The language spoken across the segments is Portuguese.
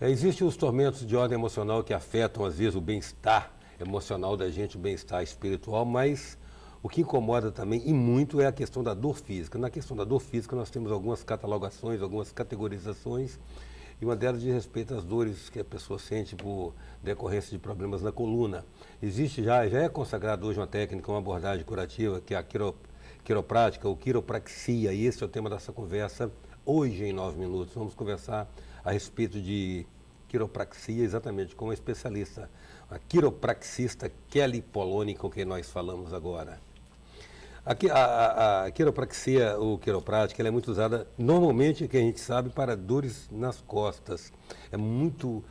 Existem os tormentos de ordem emocional que afetam, às vezes, o bem-estar emocional da gente, o bem-estar espiritual, mas o que incomoda também, e muito, é a questão da dor física. Na questão da dor física, nós temos algumas catalogações, algumas categorizações, e uma delas diz respeito às dores que a pessoa sente por decorrência de problemas na coluna. Existe já é consagrado hoje uma técnica, uma abordagem curativa, que é a quiroprática ou quiropraxia, e esse é o tema dessa conversa hoje em 9 minutos. Vamos conversar a respeito de quiropraxia exatamente com uma especialista, a quiropraxista Kelly Poloni, com quem nós falamos agora. A quiropraxia ou quiroprática, ela é muito usada normalmente, que a gente sabe, para dores nas costas. É muito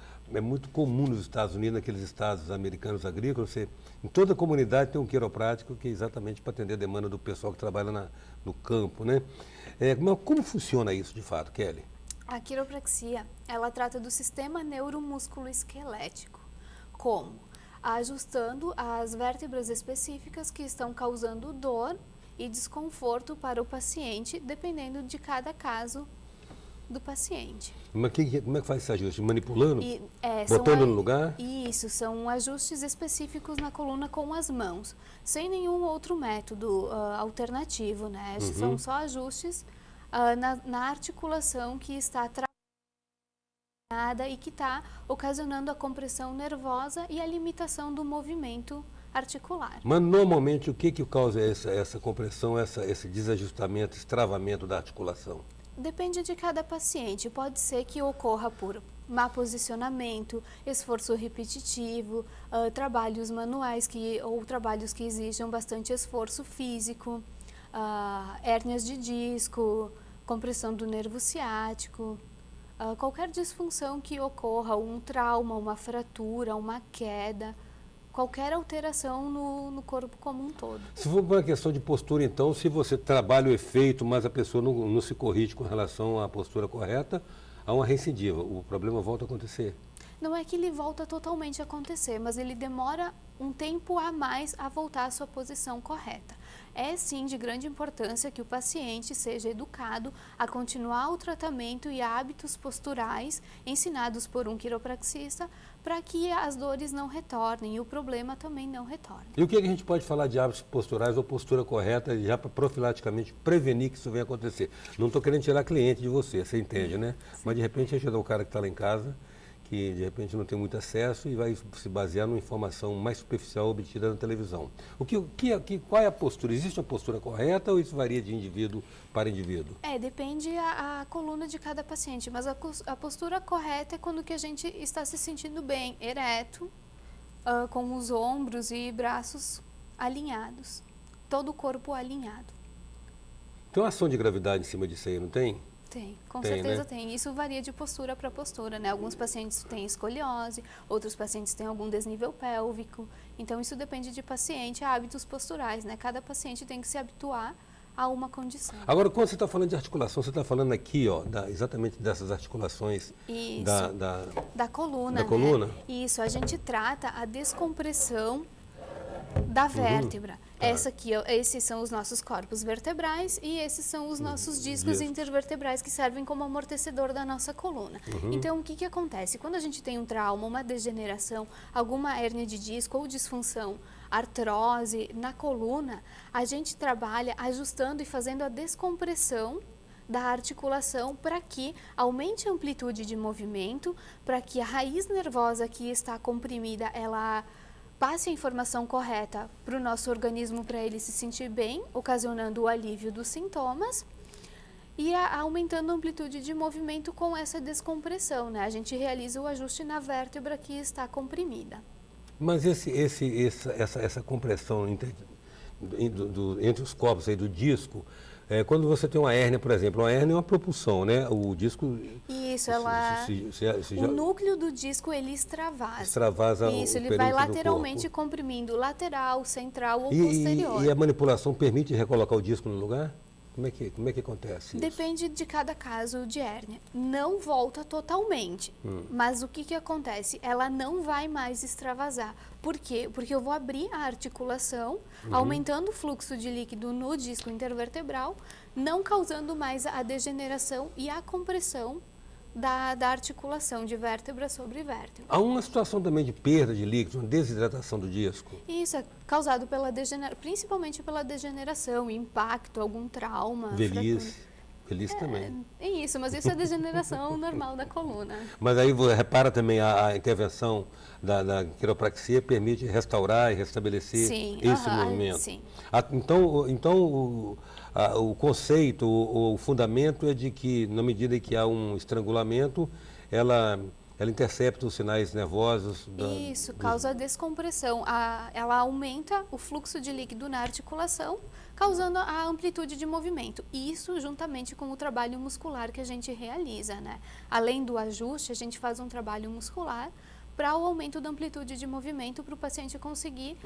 comum nos Estados Unidos, naqueles estados americanos agrícolas, em toda a comunidade tem um quiroprático que é exatamente para atender a demanda do pessoal que trabalha no campo, né? Mas como funciona isso de fato, Kelly? A quiropraxia, ela trata do sistema neuromusculoesquelético, como ajustando as vértebras específicas que estão causando dor e desconforto para o paciente, dependendo de cada caso do paciente. Mas como é que faz esse ajuste? Manipulando? Botando no lugar? Isso, são ajustes específicos na coluna com as mãos, sem nenhum outro método alternativo, né? São só ajustes na articulação que está e que está ocasionando a compressão nervosa e a limitação do movimento articular. Mas normalmente o que causa essa compressão, esse desajustamento, esse travamento da articulação? Depende de cada paciente. Pode ser que ocorra por má posicionamento, esforço repetitivo, trabalhos manuais ou trabalhos que exijam bastante esforço físico, hérnias de disco, compressão do nervo ciático. Qualquer disfunção que ocorra, um trauma, uma fratura, uma queda, qualquer alteração no corpo como um todo. Se for para a questão de postura, então, se você trabalha o efeito, mas a pessoa não se corrige com relação à postura correta, há uma recidiva, o problema volta a acontecer. Não é que ele volta totalmente a acontecer, mas ele demora um tempo a mais a voltar à sua posição correta. É sim de grande importância que o paciente seja educado a continuar o tratamento e hábitos posturais ensinados por um quiropraxista para que as dores não retornem e o problema também não retorne. E o que a gente pode falar de hábitos posturais ou postura correta já para profilaticamente prevenir que isso venha acontecer? Não estou querendo tirar cliente de você entende, né? Sim. Mas de repente ajudar o cara que está lá em casa, que de repente não tem muito acesso e vai se basear numa informação mais superficial obtida na televisão. Qual é a postura? Existe uma postura correta ou isso varia de indivíduo para indivíduo? Depende a coluna de cada paciente, mas a postura correta é quando que a gente está se sentindo bem, ereto, com os ombros e braços alinhados, todo o corpo alinhado. Tem uma ação de gravidade em cima disso aí, não tem? Tem, com certeza tem. Isso varia de postura para postura, né? Alguns pacientes têm escoliose, outros pacientes têm algum desnível pélvico. Então, isso depende de paciente, hábitos posturais, né? Cada paciente tem que se habituar a uma condição. Agora, quando você está falando de articulação, você está falando aqui, ó, exatamente dessas articulações da coluna. Da coluna? Né? Isso, a gente trata a descompressão da vértebra. Esses são os nossos corpos vertebrais e esses são os nossos discos intervertebrais que servem como amortecedor da nossa coluna. Então, o que acontece? Quando a gente tem um trauma, uma degeneração, alguma hérnia de disco ou disfunção, artrose na coluna, a gente trabalha ajustando e fazendo a descompressão da articulação para que aumente a amplitude de movimento, para que a raiz nervosa que está comprimida, ela passe a informação correta para o nosso organismo para ele se sentir bem, ocasionando o alívio dos sintomas e aumentando a amplitude de movimento com essa descompressão, né? A gente realiza o ajuste na vértebra que está comprimida. Mas essa compressão entre os corpos aí do disco, quando você tem uma hérnia, por exemplo, uma hérnia é uma propulsão, né? O disco... Isso, o núcleo do disco, ele extravasa. Extravasa Isso, ele vai lateralmente comprimindo, lateral, central ou posterior. E a manipulação permite recolocar o disco no lugar? Como é que acontece isso? Depende de cada caso de hérnia. Não volta totalmente, mas o que acontece? Ela não vai mais extravasar. Por quê? Porque eu vou abrir a articulação, aumentando o fluxo de líquido no disco intervertebral, não causando mais a degeneração e a compressão da articulação de vértebra sobre vértebra. Há uma situação também de perda de líquido, uma desidratação do disco. Isso é causado principalmente pela degeneração, impacto, algum trauma. Velhice também. É isso, mas isso é degeneração normal da coluna. Mas aí repara também a intervenção da quiropraxia permite restaurar e restabelecer esse movimento. Sim. Então o conceito, o fundamento é de que, na medida em que há um estrangulamento, ela intercepta os sinais nervosos. Isso, causa a descompressão. Ela aumenta o fluxo de líquido na articulação, causando a amplitude de movimento. Isso juntamente com o trabalho muscular que a gente realiza, né? Além do ajuste, a gente faz um trabalho muscular para o aumento da amplitude de movimento, para o paciente conseguir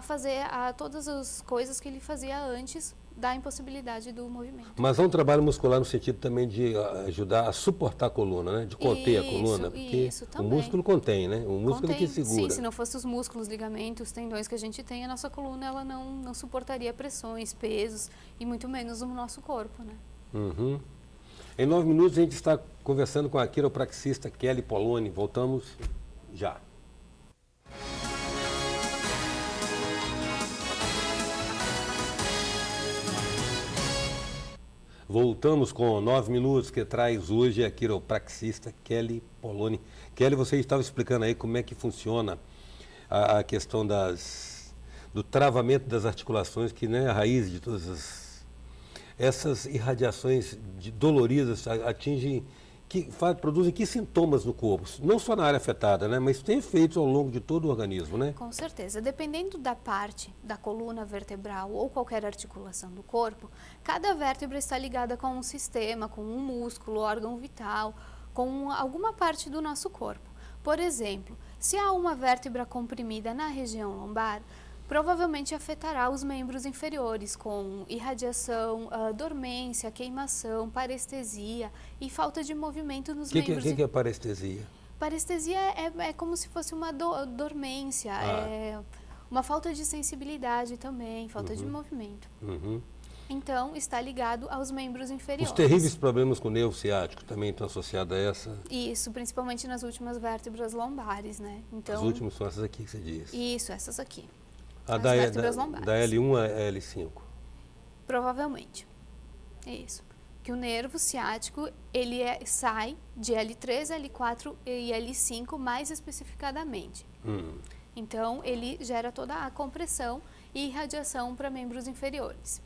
fazer todas as coisas que ele fazia antes da impossibilidade do movimento. Mas há um trabalho muscular no sentido também de ajudar a suportar a coluna, né? De conter a coluna, porque o músculo contém, né? O músculo que segura. Sim, se não fosse os músculos, ligamentos, tendões que a gente tem, a nossa coluna ela não suportaria pressões, pesos e muito menos o nosso corpo, né? Uhum. Em 9 minutos a gente está conversando com a quiropraxista Kelly Poloni. Voltamos já. Voltamos com 9 minutos, que traz hoje a quiropraxista Kelly Poloni. Kelly, você estava explicando aí como é que funciona a questão do travamento das articulações, que, né, a raiz de todas essas irradiações doloridas atingem, produzem que sintomas no corpo? Não só na área afetada, né, mas tem efeitos ao longo de todo o organismo, né? Com certeza. Dependendo da parte da coluna vertebral ou qualquer articulação do corpo, cada vértebra está ligada com um sistema, com um músculo, órgão vital, com alguma parte do nosso corpo. Por exemplo, se há uma vértebra comprimida na região lombar, provavelmente afetará os membros inferiores com irradiação, dormência, queimação, parestesia e falta de movimento nos membros. O que é parestesia? Parestesia é como se fosse uma dormência, é uma falta de sensibilidade também, falta de movimento. Então, está ligado aos membros inferiores. Os terríveis problemas com o nervo ciático também estão associados a essa? Isso, principalmente nas últimas vértebras lombares, né? Então, as últimas são essas aqui que você diz? Isso, essas aqui. As vértebras lombares. Da L1 a L5? Provavelmente. É isso. Que o nervo ciático, ele sai de L3, L4 e L5 mais especificadamente. Então, ele gera toda a compressão e irradiação para membros inferiores.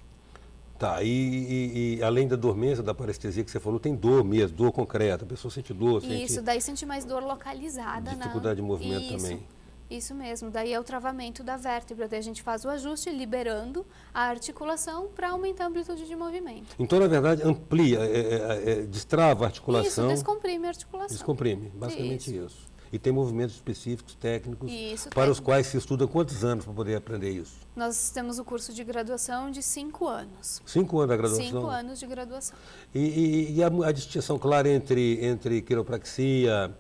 Tá, e além da dormência, da parestesia que você falou, tem dor mesmo, dor concreta, a pessoa sente dor. Isso, daí sente mais dor localizada. Dificuldade de movimento também. Isso mesmo, daí é o travamento da vértebra, daí a gente faz o ajuste liberando a articulação para aumentar a amplitude de movimento. Então, na verdade, amplia, destrava a articulação. Isso, descomprime a articulação. Descomprime, basicamente isso. E tem movimentos específicos, técnicos, para os quais se estuda quantos anos para poder aprender isso? Nós temos o curso de graduação de 5 anos. 5 anos da graduação? 5 anos de graduação. E a distinção clara entre quiropraxia,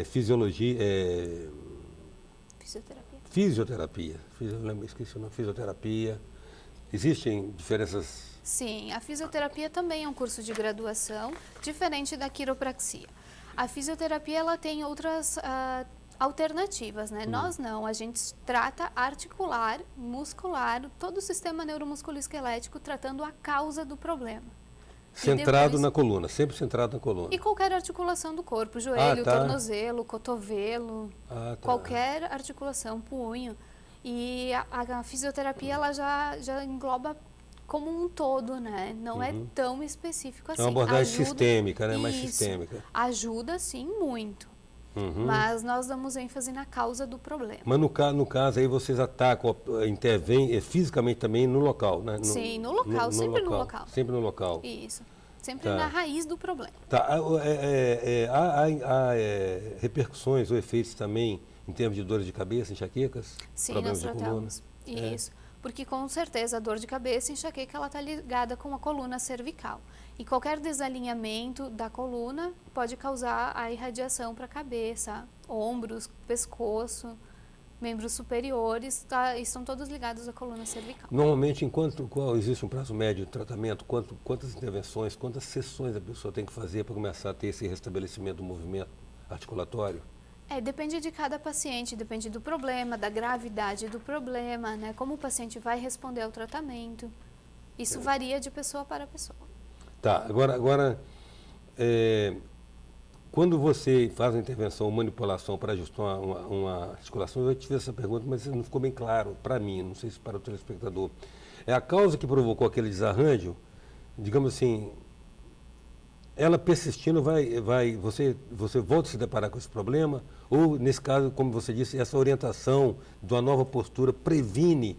fisiologia... Fisioterapia. Esqueci o nome, fisioterapia. Existem diferenças? Sim, a fisioterapia também é um curso de graduação, diferente da quiropraxia. A fisioterapia ela tem outras alternativas, né? Nós não, a gente trata articular, muscular, todo o sistema neuromusculoesquelético, tratando a causa do problema. Centrado na coluna, sempre centrado na coluna. E qualquer articulação do corpo, joelho, tornozelo, cotovelo, qualquer articulação, punho. E a fisioterapia ela já engloba como um todo, né? Não é tão específico assim. É uma abordagem sistêmica, né? Mais sistêmica. Ajuda, sim, muito. Mas nós damos ênfase na causa do problema. Mas no caso aí vocês atacam, intervêm fisicamente também no local, né? Sim, no local, sempre no local. Sempre no local. Isso. Sempre na raiz do problema. Tá. Há repercussões ou efeitos também em termos de dores de cabeça, enxaquecas? Sim, nós tratamos. Isso. Porque com certeza a dor de cabeça e enxaqueca ela está ligada com a coluna cervical. E qualquer desalinhamento da coluna pode causar a irradiação para a cabeça, ombros, pescoço, membros superiores, estão todos ligados à coluna cervical. Normalmente, qual existe um prazo médio de tratamento? Quantas intervenções, quantas sessões a pessoa tem que fazer para começar a ter esse restabelecimento do movimento articulatório? Depende de cada paciente, depende do problema, da gravidade do problema, né? Como o paciente vai responder ao tratamento. Isso varia de pessoa para pessoa. Tá, agora quando você faz a intervenção ou manipulação para ajustar uma articulação, eu te fiz essa pergunta, mas não ficou bem claro para mim, não sei se para o telespectador. É a causa que provocou aquele desarranjo, digamos assim, ela persistindo, você volta a se deparar com esse problema? Ou, nesse caso, como você disse, essa orientação de uma nova postura previne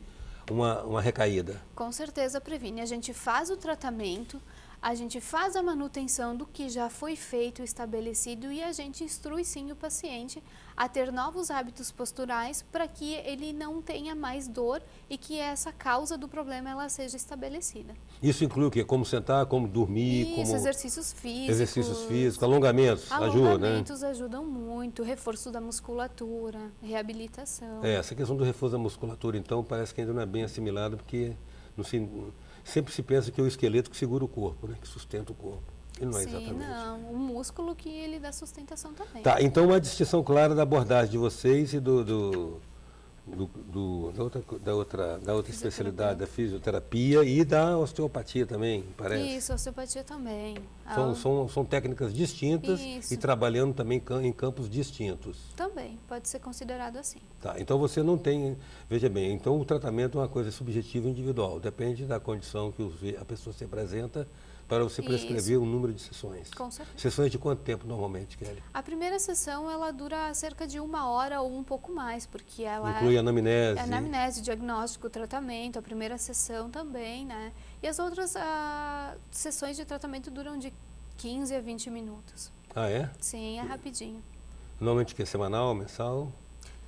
uma recaída? Com certeza previne. A gente faz o tratamento, a gente faz a manutenção do que já foi feito, estabelecido, e a gente instrui sim o paciente a ter novos hábitos posturais para que ele não tenha mais dor e que essa causa do problema ela seja estabelecida. Isso inclui o quê? Como sentar, como dormir? Isso, exercícios físicos. Exercícios físicos, alongamentos, ajuda, né? Alongamentos ajudam muito, reforço da musculatura, reabilitação. Essa questão do reforço da musculatura, então, parece que ainda não é bem assimilada, porque sempre se pensa que é o esqueleto que segura o corpo, né? Que sustenta o corpo. E não é exatamente. Não, o músculo que ele dá sustentação também. Tá, então uma distinção clara da abordagem de vocês e da outra especialidade, da fisioterapia e da osteopatia também, parece. Isso, osteopatia também. São técnicas distintas e trabalhando também em campos distintos. Também, pode ser considerado assim. Tá, então você não tem, veja bem, então o tratamento é uma coisa subjetiva e individual, depende da condição que a pessoa se apresenta para você prescrever um número de sessões. Com certeza. Sessões de quanto tempo normalmente, Kelly? A primeira sessão ela dura cerca de 1 hora ou um pouco mais, porque ela inclui anamnese. Anamnese, diagnóstico, tratamento, a primeira sessão também, né? E as outras sessões de tratamento duram de 15 a 20 minutos. Ah, é? Sim, é rapidinho. Normalmente que é semanal, mensal?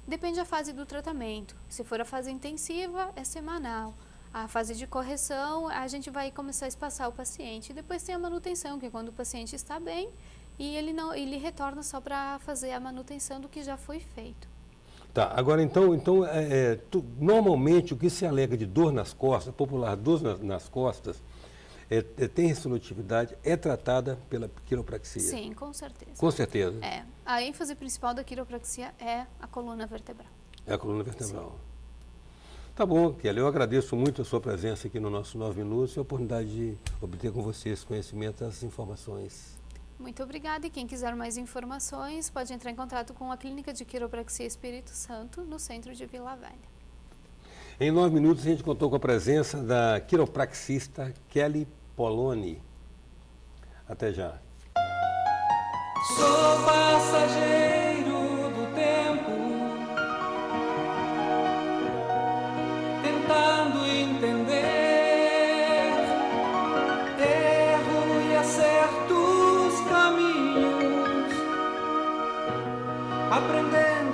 Depende da fase do tratamento. Se for a fase intensiva, é semanal. A fase de correção, a gente vai começar a espaçar o paciente. Depois tem a manutenção, que é quando o paciente está bem e ele retorna só para fazer a manutenção do que já foi feito. Tá, agora então normalmente o que se alega de dor nas costas, popular dor nas costas, tem resolutividade, é tratada pela quiropraxia? Sim, com certeza. Com certeza? A ênfase principal da quiropraxia é a coluna vertebral. É a coluna vertebral. Sim. Tá bom, Kelly, eu agradeço muito a sua presença aqui no nosso 9 Minutos e a oportunidade de obter com você esse conhecimento, essas informações. Muito obrigada, e quem quiser mais informações pode entrar em contato com a Clínica de Quiropraxia Espírito Santo, no centro de Vila Velha. Em 9 minutos a gente contou com a presença da quiropraxista Kelly Poloni. Até já. Sou passageiro do tempo, tentando entender, erro e acerto os caminhos, aprendendo